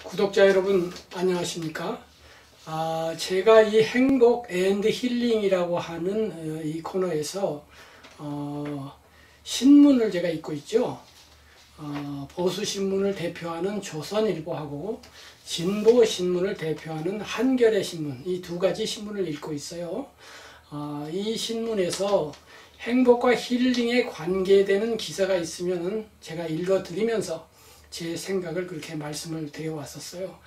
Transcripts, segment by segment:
구독자 여러분 안녕하십니까? 제가 이 행복 앤드 힐링이라고 하는 이 코너에서 신문을 제가 읽고 있죠. 보수신문을 대표하는 조선일보하고 진보신문을 대표하는 한겨레신문, 이 두 가지 신문을 읽고 있어요. 이 신문에서 행복과 힐링에 관계되는 기사가 있으면 제가 읽어드리면서 제 생각을 그렇게 말씀을 드려왔었어요.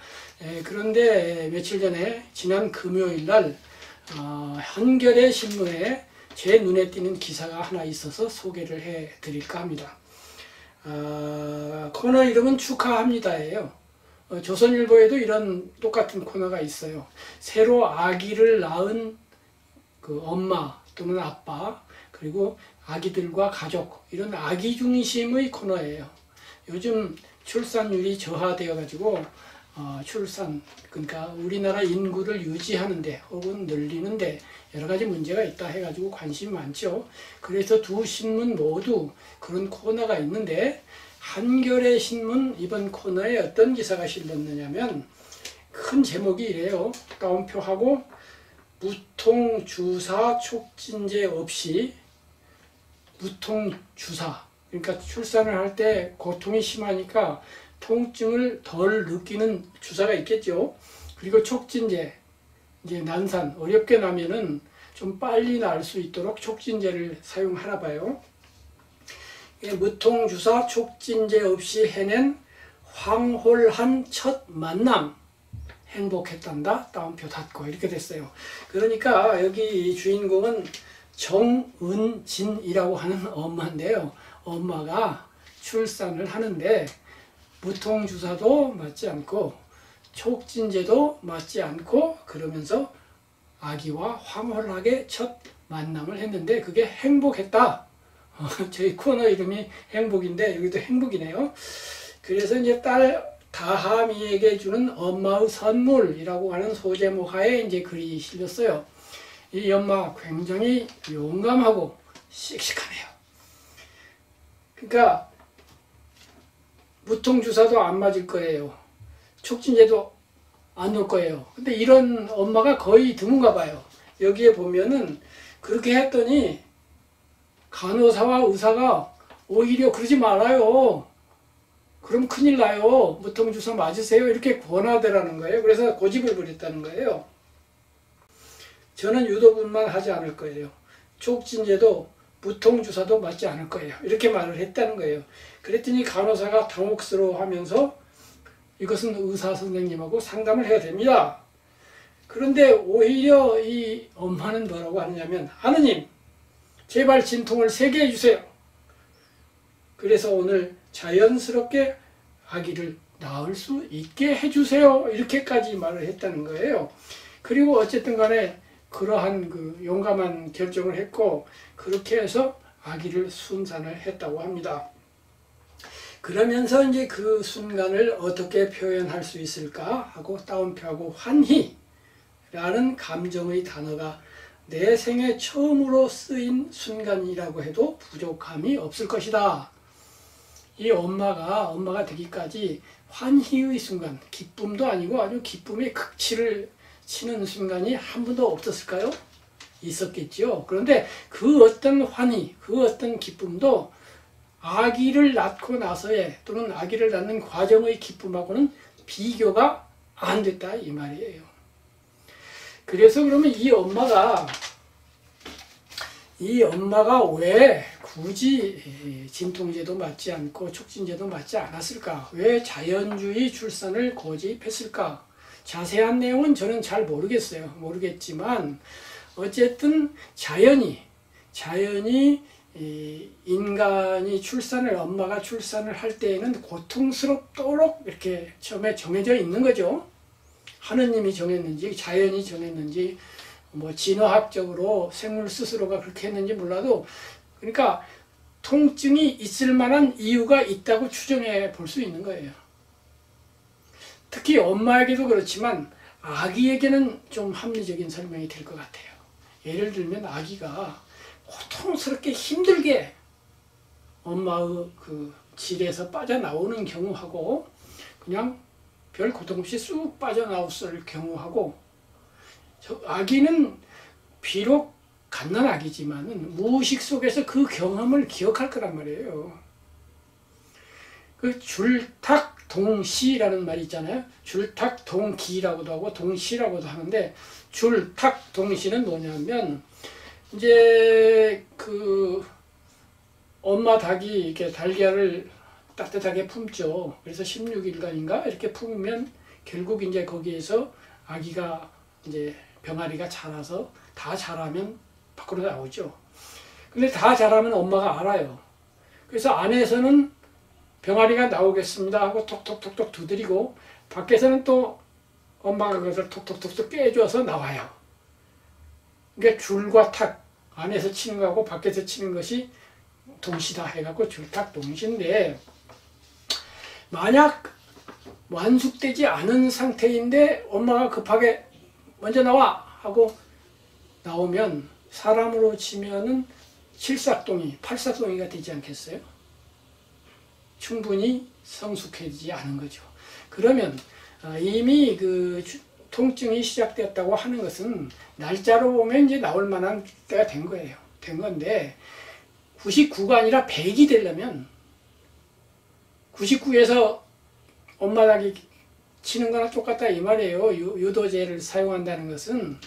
그런데 며칠 전에 지난 금요일 날 한겨레 신문에 제 눈에 띄는 기사가 하나 있어서 소개를 해드릴까 합니다. 코너 이름은 축하합니다예요. 조선일보에도 이런 똑같은 코너가 있어요. 새로 아기를 낳은 그 엄마 또는 아빠, 그리고 아기들과 가족, 이런 아기 중심의 코너예요. 요즘 출산율이 저하되어 가지고 출산, 그러니까 우리나라 인구를 유지하는데 혹은 늘리는데 여러 가지 문제가 있다 해가지고 관심이 많죠. 그래서 두 신문 모두 그런 코너가 있는데, 한겨레 신문 이번 코너에 어떤 기사가 실렸느냐면 큰 제목이 이래요. 따옴표하고 무통주사 촉진제 없이, 무통주사, 그러니까 출산을 할 때 고통이 심하니까 통증을 덜 느끼는 주사가 있겠죠. 그리고 촉진제, 이제 난산, 어렵게 나면은 좀 빨리 날 수 있도록 촉진제를 사용하나 봐요. 무통주사 촉진제 없이 해낸 황홀한 첫 만남, 행복했단다, 따옴표 닫고, 이렇게 됐어요. 그러니까 여기 주인공은 정은진이라고 하는 엄마인데요. 엄마가 출산을 하는데 무통주사도 맞지 않고 촉진제도 맞지 않고 그러면서 아기와 황홀하게 첫 만남을 했는데 그게 행복했다. 저희 코너 이름이 행복인데 여기도 행복이네요. 그래서 이제 딸 다하미에게 주는 엄마의 선물이라고 하는 소제목하에 이제 글이 실렸어요. 이 엄마 굉장히 용감하고 씩씩하네요. 그러니까 무통주사도 안 맞을 거예요. 촉진제도 안 놓을 거예요. 근데 이런 엄마가 거의 드문가 봐요. 여기에 보면은 그렇게 했더니 간호사와 의사가 오히려 그러지 말아요. 그럼 큰일 나요. 무통주사 맞으세요. 이렇게 권하더라는 거예요. 그래서 고집을 부렸다는 거예요. 저는 유도분만 하지 않을 거예요. 촉진제도 무통주사도 맞지 않을 거예요. 이렇게 말을 했다는 거예요. 그랬더니 간호사가 당혹스러워하면서 이것은 의사 선생님하고 상담을 해야 됩니다. 그런데 오히려 이 엄마는 뭐라고 하느냐면, 하느님 제발 진통을 세게 해주세요. 그래서 오늘 자연스럽게 아기를 낳을 수 있게 해주세요. 이렇게까지 말을 했다는 거예요. 그리고 어쨌든 간에 그러한 그 용감한 결정을 했고, 그렇게 해서 아기를 순산을 했다고 합니다. 그러면서 이제 그 순간을 어떻게 표현할 수 있을까 하고 따옴표하고 환희라는 감정의 단어가 내 생에 처음으로 쓰인 순간이라고 해도 부족함이 없을 것이다. 이 엄마가 되기까지 환희의 순간, 기쁨도 아니고 아주 기쁨의 극치를 치는 순간이 한 번도 없었을까요? 있었겠죠. 그런데 그 어떤 환희, 그 어떤 기쁨도 아기를 낳고 나서의 또는 아기를 낳는 과정의 기쁨하고는 비교가 안 됐다 이 말이에요. 그래서 그러면 이 엄마가 왜 굳이 진통제도 맞지 않고 촉진제도 맞지 않았을까? 왜 자연주의 출산을 고집했을까? 자세한 내용은 저는 잘 모르겠지만 어쨌든 자연이 인간이 엄마가 출산을 할 때에는 고통스럽도록 이렇게 처음에 정해져 있는 거죠. 하느님이 정했는지 자연이 정했는지 뭐 진화학적으로 생물 스스로가 그렇게 했는지 몰라도, 그러니까 통증이 있을 만한 이유가 있다고 추정해 볼 수 있는 거예요. 특히 엄마에게도 그렇지만 아기에게는 좀 합리적인 설명이 될 것 같아요. 예를 들면 아기가 고통스럽게 힘들게 엄마의 그 질에서 빠져나오는 경우하고 그냥 별 고통 없이 쑥 빠져나왔을 경우하고, 아기는 비록 갓난아기지만은 무의식 속에서 그 경험을 기억할 거란 말이에요. 그 줄탁동시라는 말이 있잖아요. 줄탁동기라고도 하고 동시라고도 하는데, 줄탁동시는 뭐냐면 이제 그 엄마 닭이 이렇게 달걀을 따뜻하게 품죠. 그래서 16일간인가 이렇게 품으면 결국 이제 거기에서 아기가 이제 병아리가 자라서 다 자라면 밖으로 나오죠. 근데 다 자라면 엄마가 알아요. 그래서 안에서는 병아리가 나오겠습니다 하고 톡톡톡톡 두드리고, 밖에서는 또 엄마가 그것을 톡톡톡톡 깨줘서 나와요. 그러니까 줄과 탁, 안에서 치는 거하고 밖에서 치는 것이 동시다 해갖고 줄탁 동시인데, 만약 완숙되지 않은 상태인데 엄마가 급하게 먼저 나와 하고 나오면 사람으로 치면은 7삭동이, 8삭동이가 되지 않겠어요? 충분히 성숙해지지 않은 거죠. 그러면 이미 그 통증이 시작되었다고 하는 것은 날짜로 보면 이제 나올 만한 때가 된 거예요. 된 건데, 99가 아니라 100이 되려면 99에서 엄마 닭이 치는 거나 똑같다 이 말이에요. 유도제를 사용한다는 것은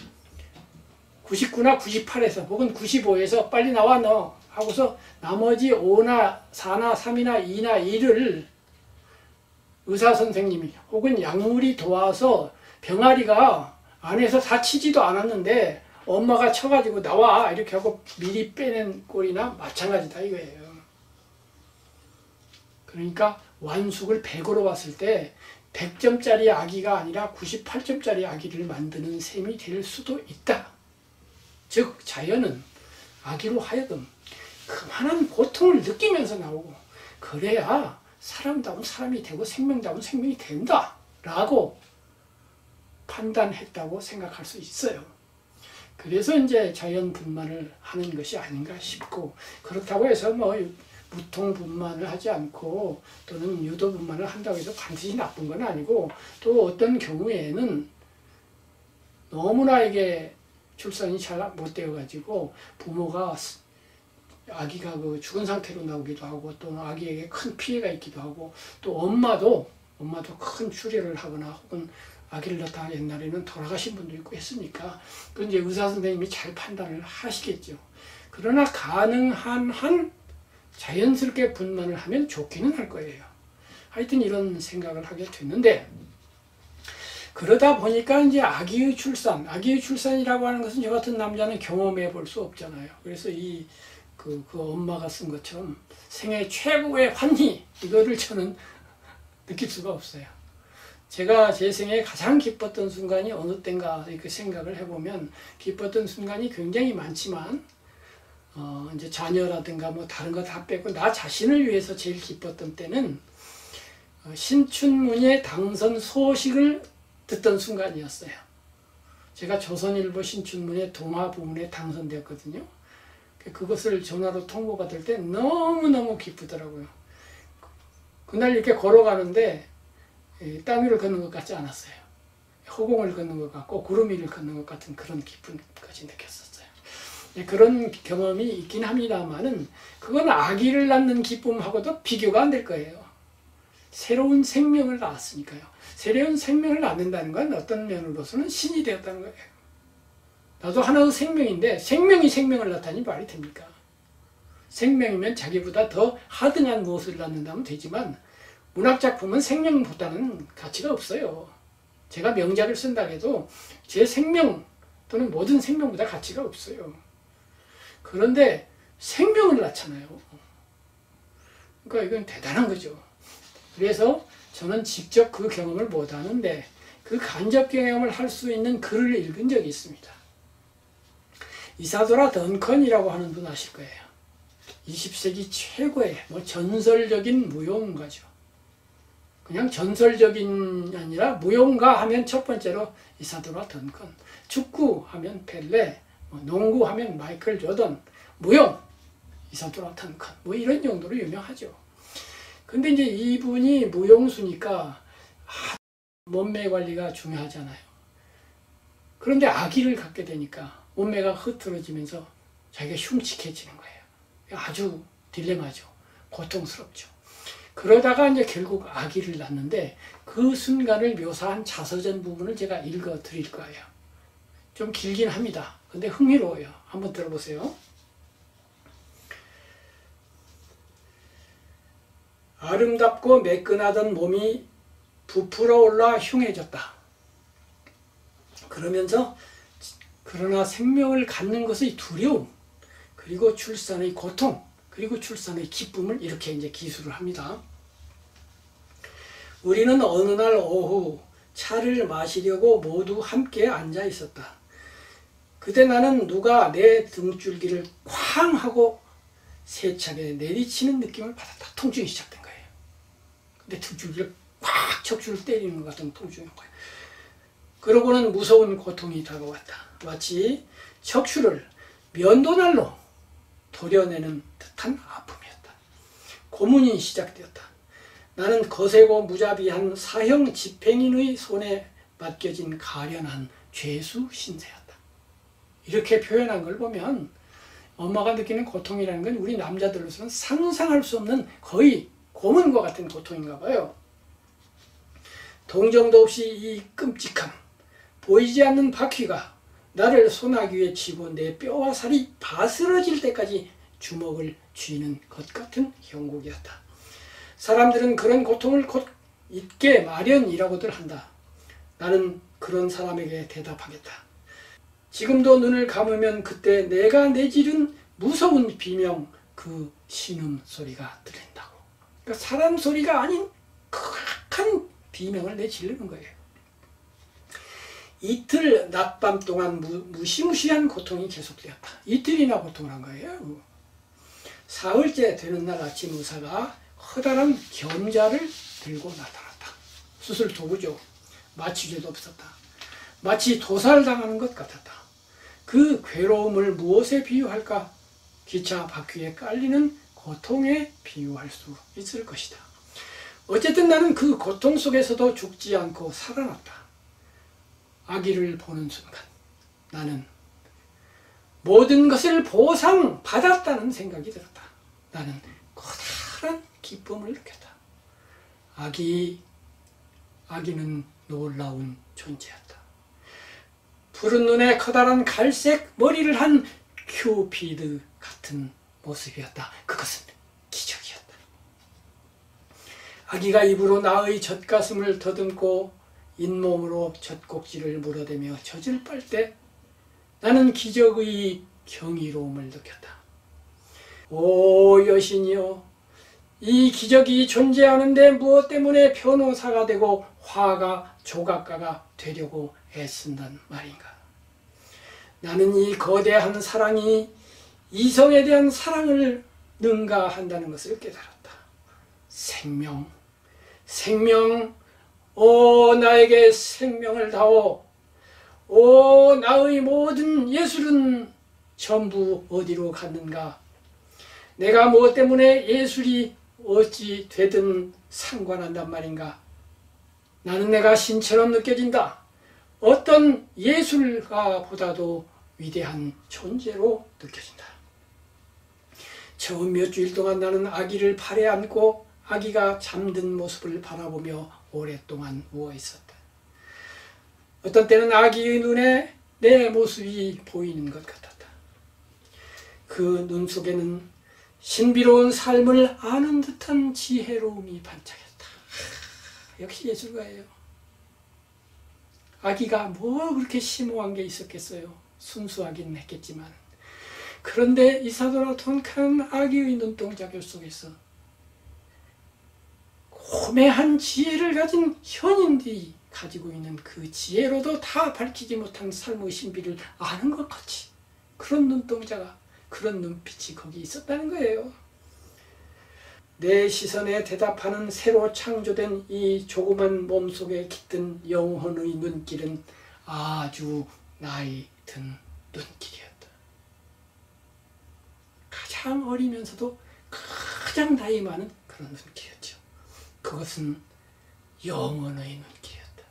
99나 98에서 혹은 95에서 빨리 나와 너 하고서 나머지 5나 4나 3이나 2나 1을 의사선생님이 혹은 약물이 도와서 병아리가 안에서 다치지도 않았는데 엄마가 쳐가지고 나와 이렇게 하고 미리 빼낸 꼴이나 마찬가지다 이거예요. 그러니까 완숙을 100으로 봤을 때 100점짜리 아기가 아니라 98점짜리 아기를 만드는 셈이 될 수도 있다. 즉 자연은 아기로 하여금 그만한 고통을 느끼면서 나오고, 그래야 사람다운 사람이 되고 생명다운 생명이 된다 라고 판단했다고 생각할 수 있어요. 그래서 이제 자연분만을 하는 것이 아닌가 싶고, 그렇다고 해서 뭐 무통분만을 하지 않고 또는 유도분만을 한다고 해서 반드시 나쁜 건 아니고, 또 어떤 경우에는 너무나 이게 출산이 잘 못 되어 가지고 부모가 아기가 그 죽은 상태로 나오기도 하고, 또 아기에게 큰 피해가 있기도 하고, 또 엄마도 큰 출혈을 하거나 혹은 아기를 낳다 옛날에는 돌아가신 분도 있고 했으니까 그건 이제 의사 선생님이 잘 판단을 하시겠죠. 그러나 가능한 한 자연스럽게 분만을 하면 좋기는 할 거예요. 하여튼 이런 생각을 하게 됐는데, 그러다 보니까 이제 아기의 출산이라고 하는 것은 저 같은 남자는 경험해 볼 수 없잖아요. 그래서 그 엄마가 쓴 것처럼 생애 최고의 환희, 이거를 저는 느낄 수가 없어요. 제가 제 생에 가장 기뻤던 순간이 어느 때인가 이렇게 생각을 해보면, 기뻤던 순간이 굉장히 많지만 이제 자녀라든가 뭐 다른 거 다 빼고 나 자신을 위해서 제일 기뻤던 때는 신춘문예 당선 소식을 듣던 순간이었어요. 제가 조선일보 신춘문예 동화 부문에 당선되었거든요. 그것을 전화로 통보받을 때 너무너무 기쁘더라고요. 그날 이렇게 걸어가는데 땅 위를 걷는 것 같지 않았어요. 허공을 걷는 것 같고 구름 위를 걷는 것 같은 그런 기쁨까지 느꼈었어요. 그런 경험이 있긴 합니다만은 그건 아기를 낳는 기쁨하고도 비교가 안 될 거예요. 새로운 생명을 낳았으니까요. 새로운 생명을 낳는다는 건 어떤 면으로서는 신이 되었다는 거예요. 나도 하나의 생명인데 생명이 생명을 낳다니 말이 됩니까? 생명이면 자기보다 더 하등한 무엇을 낳는다면 되지만 문학작품은 생명보다는 가치가 없어요. 제가 명작을 쓴다 해도 제 생명 또는 모든 생명보다 가치가 없어요. 그런데 생명을 낳잖아요. 그러니까 이건 대단한 거죠. 그래서 저는 직접 그 경험을 못하는데 그 간접 경험을 할 수 있는 글을 읽은 적이 있습니다. 이사도라 던컨이라고 하는 분 아실 거예요. 20세기 최고의 전설적인 무용가죠. 그냥 전설적인 아니라 무용가 하면 첫 번째로 이사도라 던컨, 축구 하면 펠레, 농구 하면 마이클 조던, 무용 이사도라 던컨 이런 정도로 유명하죠. 근데 이제 이분이 무용수니까 몸매 관리가 중요하잖아요. 그런데 아기를 갖게 되니까 몸매가 흐트러지면서 자기가 흉측해지는 거예요. 아주 딜레마죠. 고통스럽죠. 그러다가 이제 결국 아기를 낳는데 그 순간을 묘사한 자서전 부분을 제가 읽어 드릴 거예요. 좀 길긴 합니다. 근데 흥미로워요. 한번 들어보세요. 아름답고 매끈하던 몸이 부풀어 올라 흉해졌다. 그러면서 그러나 생명을 갖는 것의 두려움, 그리고 출산의 고통, 그리고 출산의 기쁨을 이렇게 이제 기술을 합니다. 우리는 어느 날 오후 차를 마시려고 모두 함께 앉아 있었다. 그때 나는 누가 내 등줄기를 쾅 하고 세차게 내리치는 느낌을 받았다. 통증이 시작된 거예요. 내 등줄기를 꽉 척추를 때리는 것 같은 통증인 거예요. 그러고는 무서운 고통이 다가왔다. 마치 척추를 면도날로 도려내는 듯한 아픔이었다. 고문이 시작되었다. 나는 거세고 무자비한 사형 집행인의 손에 맡겨진 가련한 죄수 신세였다. 이렇게 표현한 걸 보면 엄마가 느끼는 고통이라는 건 우리 남자들로서는 상상할 수 없는 거의 고문과 같은 고통인가 봐요. 동정도 없이 이 끔찍함, 보이지 않는 바퀴가 나를 소나기 위에 쥐고 내 뼈와 살이 바스러질 때까지 주먹을 쥐는 것 같은 형국이었다. 사람들은 그런 고통을 곧 잊게 마련이라고들 한다. 나는 그런 사람에게 대답하겠다. 지금도 눈을 감으면 그때 내가 내지른 무서운 비명, 그 신음소리가 들린다고. 그러니까 사람 소리가 아닌 극한 비명을 내지르는 거예요. 이틀 낮밤 동안 무시무시한 고통이 계속되었다. 이틀이나 고통을 한 거예요. 사흘째 되는 날 아침 의사가 커다란 견자를 들고 나타났다. 수술 도구죠. 마취제도 없었다. 마치 도살당하는 것 같았다. 그 괴로움을 무엇에 비유할까? 기차 바퀴에 깔리는 고통에 비유할 수 있을 것이다. 어쨌든 나는 그 고통 속에서도 죽지 않고 살아났다. 아기를 보는 순간 나는 모든 것을 보상받았다는 생각이 들었다. 나는 커다란 기쁨을 느꼈다. 아기는 놀라운 존재였다. 푸른 눈에 커다란 갈색 머리를 한 큐피드 같은 모습이었다. 그것은 기적이었다. 아기가 입으로 나의 젖가슴을 더듬고 잇몸으로 젖꼭지를 물어대며 젖을 빨 때 나는 기적의 경이로움을 느꼈다. 오 여신이여, 이 기적이 존재하는데 무엇 때문에 변호사가 되고 화가 조각가가 되려고 애쓴단 말인가. 나는 이 거대한 사랑이 이성에 대한 사랑을 능가한다는 것을 깨달았다. 생명, 오 나에게 생명을 다오. 오 나의 모든 예술은 전부 어디로 갔는가. 내가 무엇 때문에 예술이 어찌 되든 상관한단 말인가. 나는 내가 신처럼 느껴진다. 어떤 예술가보다도 위대한 존재로 느껴진다. 처음 몇 주일 동안 나는 아기를 팔에 안고 아기가 잠든 모습을 바라보며 오랫동안 누워 있었다. 어떤 때는 아기의 눈에 내 모습이 보이는 것 같았다. 그 눈 속에는 신비로운 삶을 아는 듯한 지혜로움이 반짝였다. 역시 예술가예요. 아기가 뭐 그렇게 심오한 게 있었겠어요. 순수하긴 했겠지만. 그런데 이사도라 톤칸 아기의 눈동자결 속에서 고매한 지혜를 가진 현인들이 가지고 있는 그 지혜로도 다 밝히지 못한 삶의 신비를 아는 것 같이 그런 눈동자가, 그런 눈빛이 거기 있었다는 거예요. 내 시선에 대답하는 새로 창조된 이 조그만 몸속에 깃든 영혼의 눈길은 아주 나이 든 눈길이었다. 가장 어리면서도 가장 나이 많은 그런 눈길이었죠. 그것은 영혼의 눈길이었다.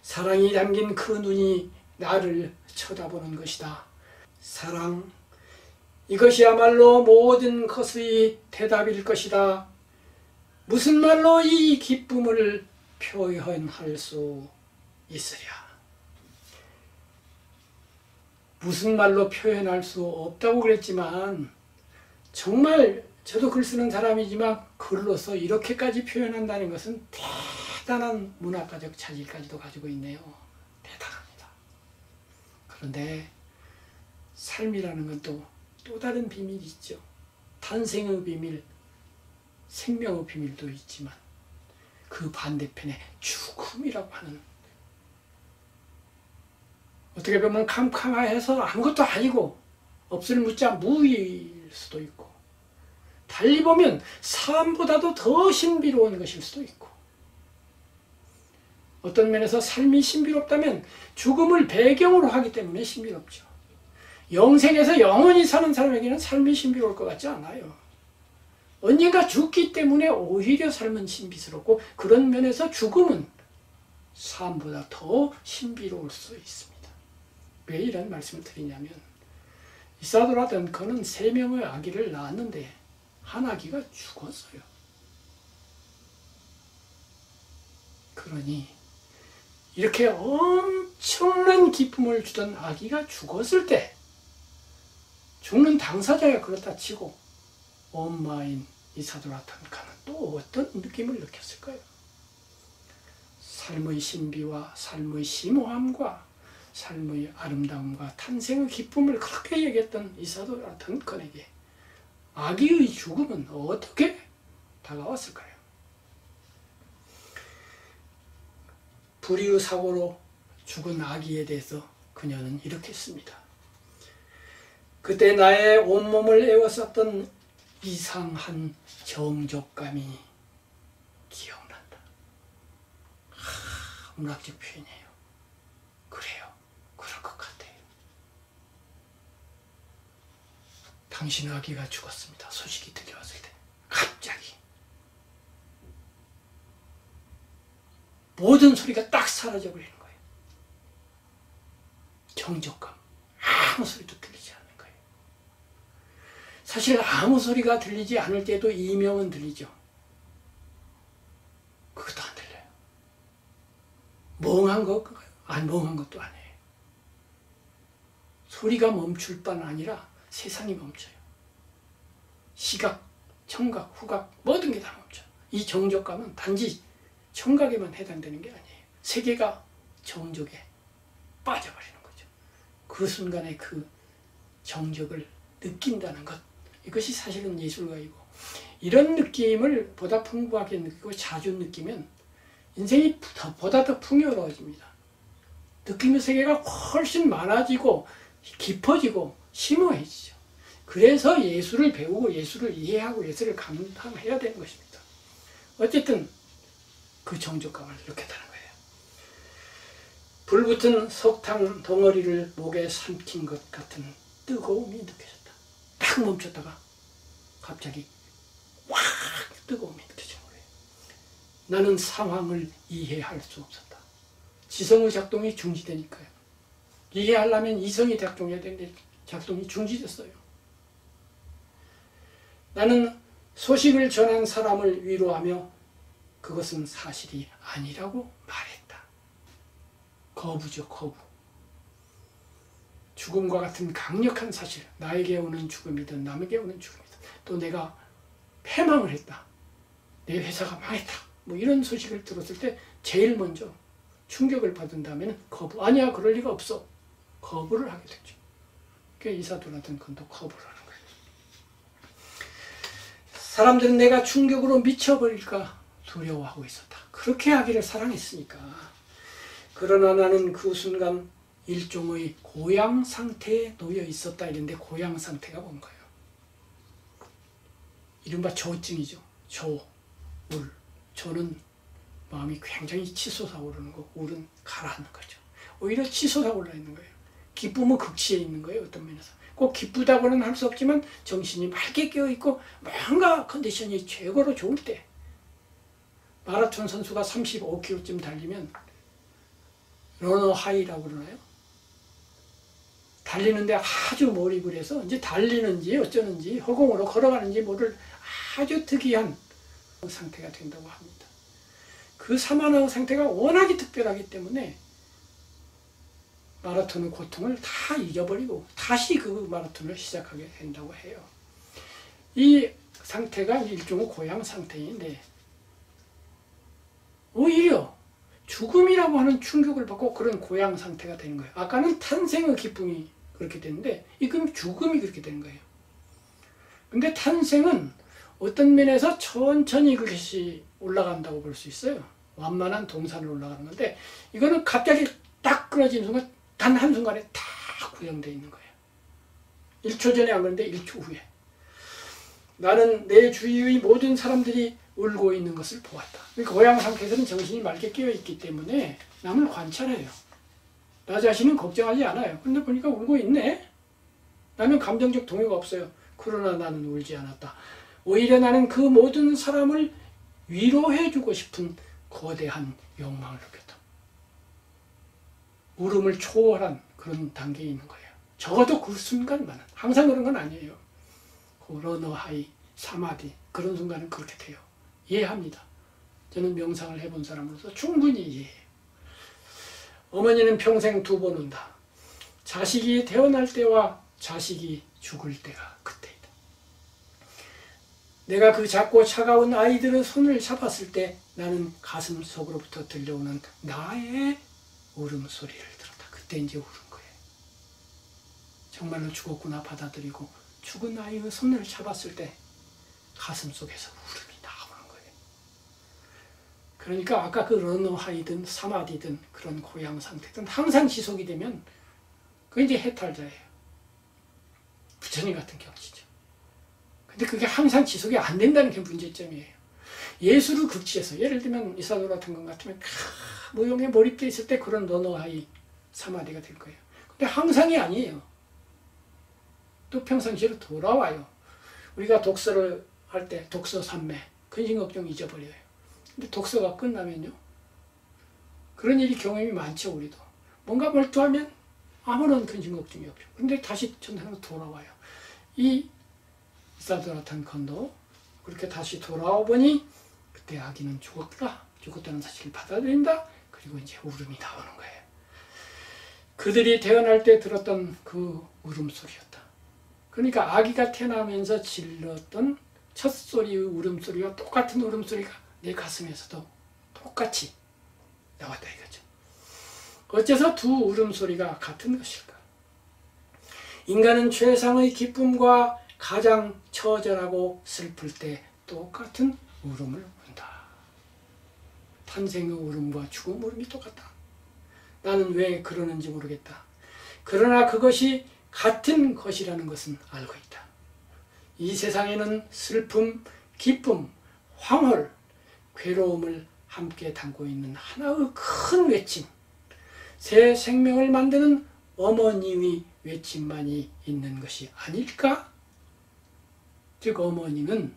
사랑이 담긴 그 눈이 나를 쳐다보는 것이다. 사랑, 이것이야말로 모든 것의 대답일 것이다. 무슨 말로 이 기쁨을 표현할 수 있으랴. 무슨 말로 표현할 수 없다고 그랬지만 정말 저도 글 쓰는 사람이지만 글로서 이렇게까지 표현한다는 것은 대단한 문학가적 차질까지도 가지고 있네요. 대단합니다. 그런데 삶이라는 건 또 다른 비밀이 있죠. 탄생의 비밀, 생명의 비밀도 있지만 그 반대편에 죽음이라고 하는, 어떻게 보면 캄캄해서 아무것도 아니고 없을 묻자 무일 수도 있고, 달리 보면 삶보다도 더 신비로운 것일 수도 있고, 어떤 면에서 삶이 신비롭다면 죽음을 배경으로 하기 때문에 신비롭죠. 영생에서 영원히 사는 사람에게는 삶이 신비로울 것 같지 않아요. 언젠가 죽기 때문에 오히려 삶은 신비스럽고, 그런 면에서 죽음은 삶보다 더 신비로울 수 있습니다. 왜 이런 말씀을 드리냐면, 이사도라 던컨은 3명의 아기를 낳았는데 한 아기가 죽었어요. 그러니 이렇게 엄청난 기쁨을 주던 아기가 죽었을 때 죽는 당사자가 그렇다 치고 엄마인 이사도라 던컨은 또 어떤 느낌을 느꼈을까요? 삶의 신비와 삶의 심오함과 삶의 아름다움과 탄생의 기쁨을 그렇게 얘기했던 이사도라 던컨에게 아기의 죽음은 어떻게 다가왔을까요? 불의의 사고로 죽은 아기에 대해서 그녀는 이렇게 씁니다. 그때 나의 온몸을 에워쌌던 이상한 정적감이 기억난다. 문학적 표현이에요. 그래요. 그럴 것 같아요. 당신 아기가 죽었습니다. 소식이 들려왔을 때 갑자기 모든 소리가 딱 사라져 버리는 거예요. 정적감. 아무 소리도 들리지 않는 거예요. 사실 아무 소리가 들리지 않을 때도 이명은 들리죠. 그것도 안 들려요. 멍한 것, 멍한 것도 아니에요. 소리가 멈출 뿐 아니라 세상이 멈춰요. 시각, 청각, 후각 모든 게 다 멈춰요. 이 정적감은 단지 청각에만 해당되는 게 아니에요. 세계가 정적에 빠져버리는 거죠. 그 순간에 그 정적을 느낀다는 것, 이것이 사실은 예술가이고, 이런 느낌을 보다 풍부하게 느끼고 자주 느끼면 인생이 보다 더 풍요로워집니다. 느낌의 세계가 훨씬 많아지고 깊어지고 심오해지죠. 그래서 예술을 배우고 예술을 이해하고 예술을 감상해야 되는 것입니다. 어쨌든 그 정적감을 느꼈다는 거예요. 불붙은 석탄 덩어리를 목에 삼킨 것 같은 뜨거움이 느껴졌다. 딱 멈췄다가 갑자기 확 뜨거움이 느껴진 거예요. 나는 상황을 이해할 수 없었다. 지성의 작동이 중지되니까요. 이해하려면 이성이 작동해야 되는데 작동이 중지됐어요. 나는 소식을 전한 사람을 위로하며 그것은 사실이 아니라고 말했다. 거부죠, 거부. 죽음과 같은 강력한 사실, 나에게 오는 죽음이든 남에게 오는 죽음이든, 또 내가 패망을 했다, 내 회사가 망했다, 뭐 이런 소식을 들었을 때 제일 먼저 충격을 받은 다음에는 거부. 아니야, 그럴 리가 없어. 거부를 하게 되죠. 그게 이사도라 던컨도 거부를 하는 거예요. 사람들은 내가 충격으로 미쳐버릴까 두려워하고 있었다. 그렇게 아기를 사랑했으니까. 그러나 나는 그 순간 일종의 고양 상태에 놓여 있었다. 이런데 고양 상태가 뭔가요? 이른바 조증이죠. 조, 울. 조는 마음이 굉장히 치솟아 오르는 거고, 울은 가라앉는 거죠. 오히려 치솟아 올라 있는 거예요. 기쁨은 극치에 있는 거예요. 어떤 면에서. 꼭 기쁘다고는 할 수 없지만 정신이 맑게 깨어있고 뭔가 컨디션이 최고로 좋을 때, 마라톤 선수가 35km쯤 달리면 러너 하이라고 그러나요? 달리는데 아주 몰입을 해서 이제 달리는지 어쩌는지 허공으로 걸어가는지 모를 아주 특이한 상태가 된다고 합니다. 그 사마나의 상태가 워낙에 특별하기 때문에 마라톤의 고통을 다 잊어버리고 다시 그 마라톤을 시작하게 된다고 해요. 이 상태가 일종의 고향 상태인데 오히려 죽음이라고 하는 충격을 받고 그런 고향 상태가 되는 거예요. 아까는 탄생의 기쁨이 그렇게 되는데 이건 죽음이 그렇게 되는 거예요. 근데 탄생은 어떤 면에서 천천히 그것이 올라간다고 볼 수 있어요. 완만한 동산을 올라가는 건데 이거는 갑자기 딱 끊어지는 순간 단 한순간에 다 구형되어 있는 거예요. 1초 전에 안 그런데 1초 후에 나는 내 주위의 모든 사람들이 울고 있는 것을 보았다. 고향 상태에서는 정신이 맑게 깨어있기 때문에 남을 관찰해요. 나 자신은 걱정하지 않아요. 근데 보니까 울고 있네. 나는 감정적 동요가 없어요. 그러나 나는 울지 않았다. 오히려 나는 그 모든 사람을 위로해주고 싶은 거대한 욕망을 느꼈다. 울음을 초월한 그런 단계에 있는 거예요. 적어도 그 순간만은. 항상 그런 건 아니에요. 러너 하이, 사마디 그런 순간은 그렇게 돼요. 이해합니다. 저는 명상을 해본 사람으로서 충분히 이해해요. 어머니는 평생 2번 운다. 자식이 태어날 때와 자식이 죽을 때가 그때이다. 내가 그 작고 차가운 아이들의 손을 잡았을 때 나는 가슴 속으로부터 들려오는 나의 울음소리를 들었다. 그때 이제 울은 거예요. 정말로 죽었구나 받아들이고 죽은 아이의 손을 잡았을 때 가슴 속에서 울음이 나오는 거예요. 그러니까 아까 그 러너 하이든 사마디든 그런 고향 상태든 항상 지속이 되면 그게 이제 해탈자예요. 부처님 같은 경지죠. 근데 그게 항상 지속이 안 된다는 게 문제점이에요. 예술을 극치해서 예를 들면 이사도 같은 것 같으면 무용에 몰입되어 있을 때 그런 러너 하이 사마디가 될 거예요. 근데 항상이 아니에요. 또 평상시로 돌아와요. 우리가 독서를 할 때 독서 산매, 근심 걱정 잊어버려요. 근데 독서가 끝나면요. 그런 일이 경험이 많죠, 우리도. 뭔가 몰두하면 아무런 근심 걱정이 없죠. 근데 다시 전생으로 돌아와요. 이 이사도라탄 컨도 그렇게 다시 돌아와 보니 그때 아기는 죽었다는 사실을 받아들인다. 그리고 이제 울음이 나오는 거예요. 그들이 태어날 때 들었던 그 울음소리였다. 그러니까 아기가 태어나면서 질렀던 첫 소리의 울음소리와 똑같은 울음소리가 내 가슴에서도 똑같이 나왔다 이거죠. 어째서 두 울음소리가 같은 것일까? 인간은 최상의 기쁨과 가장 처절하고 슬플 때 똑같은 울음을 운다. 탄생의 울음과 죽음 울음이 똑같다. 나는 왜 그러는지 모르겠다. 그러나 그것이 같은 것이라는 것은 알고 있다. 이 세상에는 슬픔, 기쁨, 황홀, 괴로움을 함께 담고 있는 하나의 큰 외침, 새 생명을 만드는 어머니의 외침만이 있는 것이 아닐까? 즉 어머니는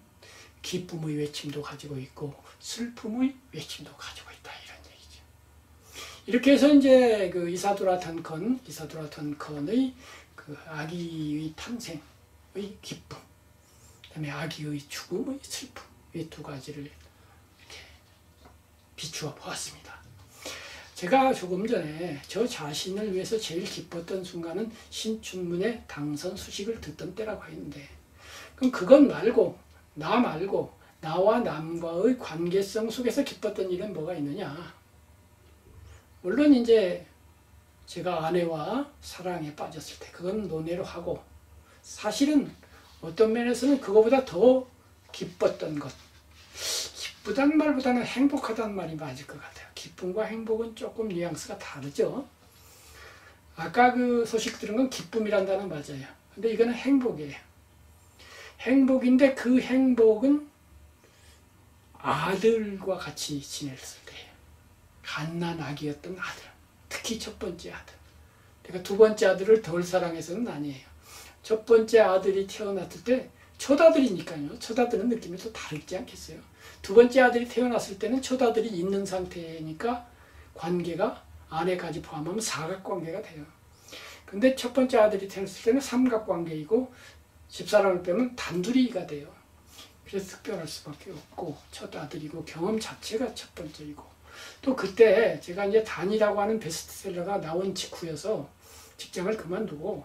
기쁨의 외침도 가지고 있고 슬픔의 외침도 가지고 있다 이런 얘기죠. 이렇게 해서 이제 그 이사도라탄컨의 그 아기의 탄생의 기쁨, 그다음에 아기의 죽음의 슬픔 이 두 가지를 이렇게 비추어 보았습니다. 제가 조금 전에 저 자신을 위해서 제일 기뻤던 순간은 신춘문예 당선 소식을 듣던 때라고 했는데, 그럼 그것 말고 나 말고 나와 남과의 관계성 속에서 기뻤던 일은 뭐가 있느냐? 물론 이제 제가 아내와 사랑에 빠졌을 때 그건 논외로 하고, 사실은 어떤 면에서는 그거보다 더 기뻤던 것, 기쁘다는 말보다는 행복하다는 말이 맞을 것 같아요. 기쁨과 행복은 조금 뉘앙스가 다르죠. 아까 그 소식 들은 건 기쁨이란 단어 맞아요. 근데 이거는 행복이에요. 행복인데 그 행복은 아들과 같이 지냈을 때예요. 갓난아기였던 아들, 특히 첫 번째 아들. 내가 두 번째 아들을 덜 사랑해서는 아니에요. 첫 번째 아들이 태어났을 때 첫 아들이니까요. 첫 아들은 느낌이 또 다르지 않겠어요. 두 번째 아들이 태어났을 때는 첫 아들이 있는 상태니까 관계가 아내까지 포함하면 사각관계가 돼요. 근데 첫 번째 아들이 태어났을 때는 삼각관계이고 집사람을 빼면 단둘이가 돼요. 그래서 특별할 수밖에 없고 첫 아들이고 경험 자체가 첫 번째이고 또 그때 제가 이제 단이라고 하는 베스트셀러가 나온 직후여서 직장을 그만두고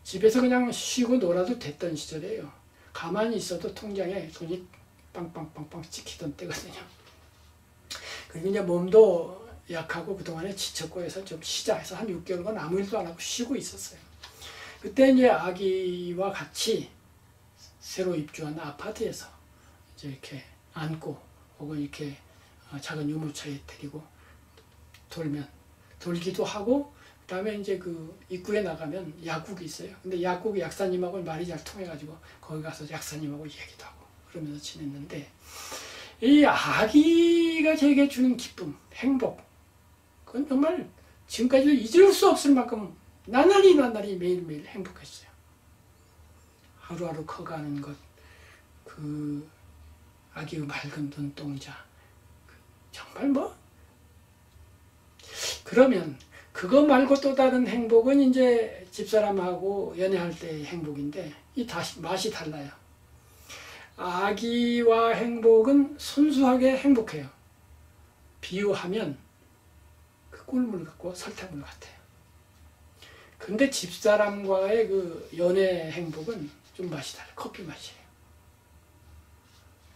집에서 그냥 쉬고 놀아도 됐던 시절이에요. 가만히 있어도 통장에 돈이 빵빵빵빵 찍히던 때거든요. 그리고 이제 몸도 약하고 그동안에 지쳤고 해서 좀 쉬자 해서 한 6개월간 아무 일도 안 하고 쉬고 있었어요. 그때 이제 아기와 같이 새로 입주한 아파트에서 이제 이렇게 안고 혹은 이렇게 작은 유모차에 데리고 돌기도 하고 그다음에 이제 그 입구에 나가면 약국이 있어요. 근데 약국 약사님하고 말이 잘 통해가지고 거기 가서 약사님하고 얘기도 하고 그러면서 지냈는데 이 아기가 제게 주는 기쁨, 행복 그건 정말 지금까지도 잊을 수 없을 만큼 나날이 매일매일 행복했어요. 하루하루 커가는 것, 그 아기의 맑은 눈동자 정말 그러면 그거 말고 또 다른 행복은 이제 집사람하고 연애할 때의 행복인데 이 맛이 달라요. 아기와 행복은 순수하게 행복해요. 비유하면 그 꿀물 같고 설탕물 같아요. 근데 집사람과의 그 연애 행복은 좀 맛이 달라요. 커피 맛이에요.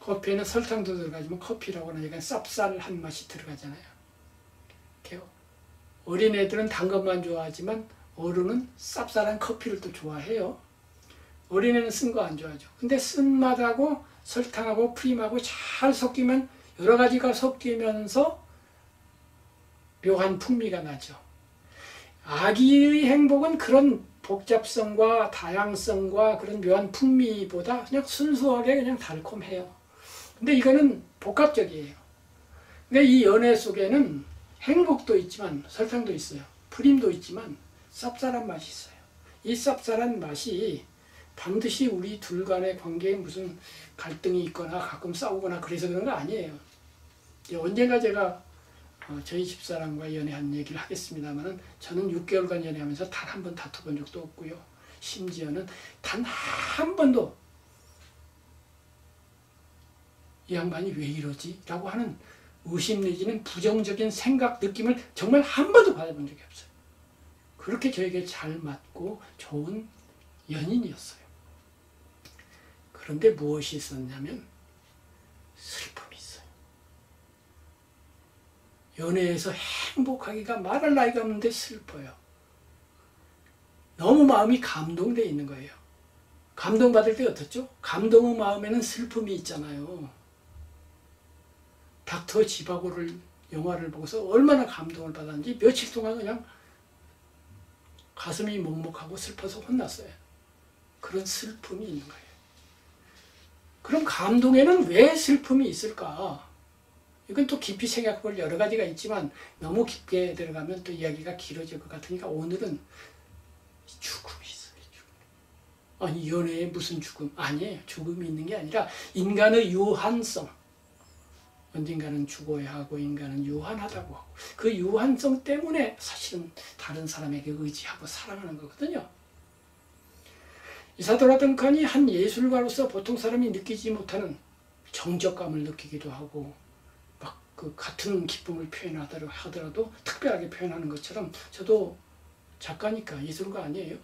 커피에는 설탕도 들어가지만 커피라고 하는 약간 쌉쌀한 맛이 들어가잖아요. 어린애들은 단 것만 좋아하지만 어른은 쌉쌀한 커피를 또 좋아해요. 어린애는 쓴 거 안 좋아하죠. 근데 쓴맛하고 설탕하고 프림하고 잘 섞이면 여러 가지가 섞이면서 묘한 풍미가 나죠. 아기의 행복은 그런 복잡성과 다양성과 그런 묘한 풍미보다 그냥 순수하게 그냥 달콤해요. 근데 이거는 복합적이에요. 근데 이 연애 속에는 행복도 있지만 설탕도 있어요. 프림도 있지만 쌉쌀한 맛이 있어요. 이 쌉쌀한 맛이 반드시 우리 둘 간의 관계에 무슨 갈등이 있거나 가끔 싸우거나 그래서 그런 거 아니에요. 언젠가 제가 저희 집사람과 연애한 얘기를 하겠습니다만 저는 6개월간 연애하면서 단 한 번 다퉈본 적도 없고요. 심지어는 단 한 번도 이 양반이 왜 이러지? 라고 하는 의심 내지는 부정적인 생각, 느낌을 정말 한 번도 받아본 적이 없어요. 그렇게 저에게 잘 맞고 좋은 연인이었어요. 그런데 무엇이 있었냐면 슬픔이 있어요. 연애에서 행복하기가 말할 나위가 없는데 슬퍼요. 너무 마음이 감동되어 있는 거예요. 감동받을 때 어떻죠? 감동의 마음에는 슬픔이 있잖아요. 닥터 지바고를 영화를 보고서 얼마나 감동을 받았는지 며칠 동안 그냥 가슴이 먹먹하고 슬퍼서 혼났어요. 그런 슬픔이 있는 거예요. 그럼 감동에는 왜 슬픔이 있을까? 이건 또 깊이 생각해볼 여러 가지가 있지만 너무 깊게 들어가면 또 이야기가 길어질 것 같으니까 오늘은 죽음이 있어요. 죽음. 아니 연애에 무슨 죽음? 아니에요. 죽음이 있는 게 아니라 인간의 유한성. 언젠가는 죽어야 하고 인간은 유한하다고 하고 그 유한성 때문에 사실은 다른 사람에게 의지하고 사랑하는 거거든요. 이사도라 duncan이 한 예술가로서 보통 사람이 느끼지 못하는 정적감을 느끼기도 하고 막 그 같은 기쁨을 표현하더라도 특별하게 표현하는 것처럼 저도 작가니까 예술가 아니에요.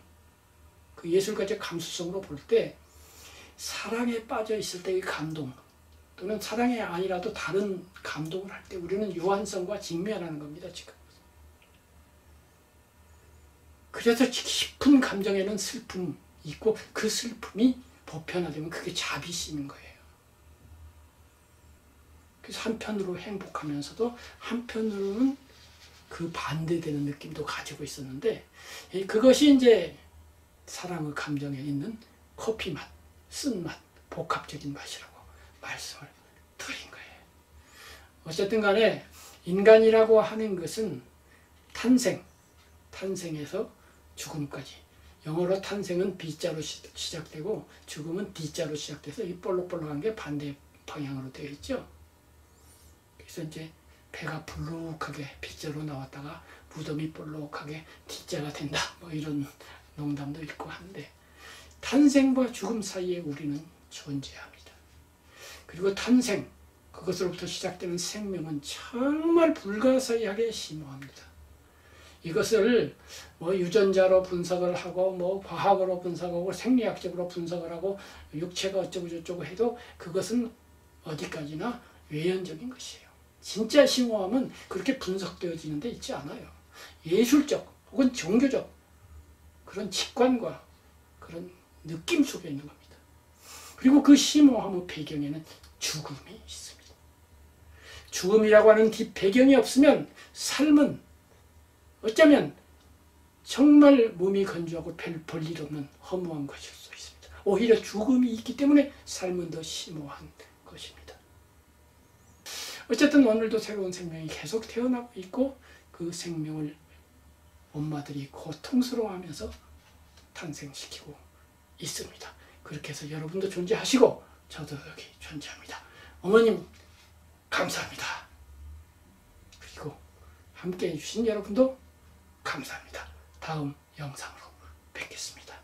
그 예술가적 감수성으로 볼 때 사랑에 빠져 있을 때의 감동 또는 사랑이 아니라도 다른 감동을 할 때 우리는 유한성과 직면하는 겁니다. 지금. 그래서 깊은 감정에는 슬픔이 있고 그 슬픔이 보편화되면 그게 자비심인 거예요. 그래서 한편으로 행복하면서도 한편으로는 그 반대되는 느낌도 가지고 있었는데 그것이 이제 사랑의 감정에 있는 커피 맛, 쓴맛, 복합적인 맛이라고 말씀을 드린 거예요. 어쨌든 간에 인간이라고 하는 것은 탄생에서 죽음까지 영어로 탄생은 B자로 시작되고 죽음은 D자로 시작돼서 이 볼록볼록한 게 반대 방향으로 되어 있죠. 그래서 이제 배가 불룩하게 B자로 나왔다가 무덤이 볼록하게 T자가 된다. 뭐 이런 농담도 있고 한데 탄생과 죽음 사이에 우리는 존재합니다. 그리고 탄생, 그것으로부터 시작되는 생명은 정말 불가사의하게 심오합니다. 이것을 뭐 유전자로 분석을 하고 뭐 과학으로 분석하고 생리학적으로 분석을 하고 육체가 어쩌고 저쩌고 해도 그것은 어디까지나 외연적인 것이에요. 진짜 심오함은 그렇게 분석되어지는 데 있지 않아요. 예술적 혹은 종교적 그런 직관과 그런 느낌 속에 있는 겁니다. 그리고 그 심오함의 배경에는 죽음이 있습니다. 죽음이라고 하는 배경이 없으면 삶은 어쩌면 정말 몸이 건조하고 별 볼 일 없는 허무한 것일 수 있습니다. 오히려 죽음이 있기 때문에 삶은 더 심오한 것입니다. 어쨌든 오늘도 새로운 생명이 계속 태어나고 있고 그 생명을 엄마들이 고통스러워하면서 탄생시키고 있습니다. 그렇게 해서 여러분도 존재하시고 저도 여기 존재합니다. 어머님 감사합니다. 그리고 함께해 주신 여러분도 감사합니다. 다음 영상으로 뵙겠습니다.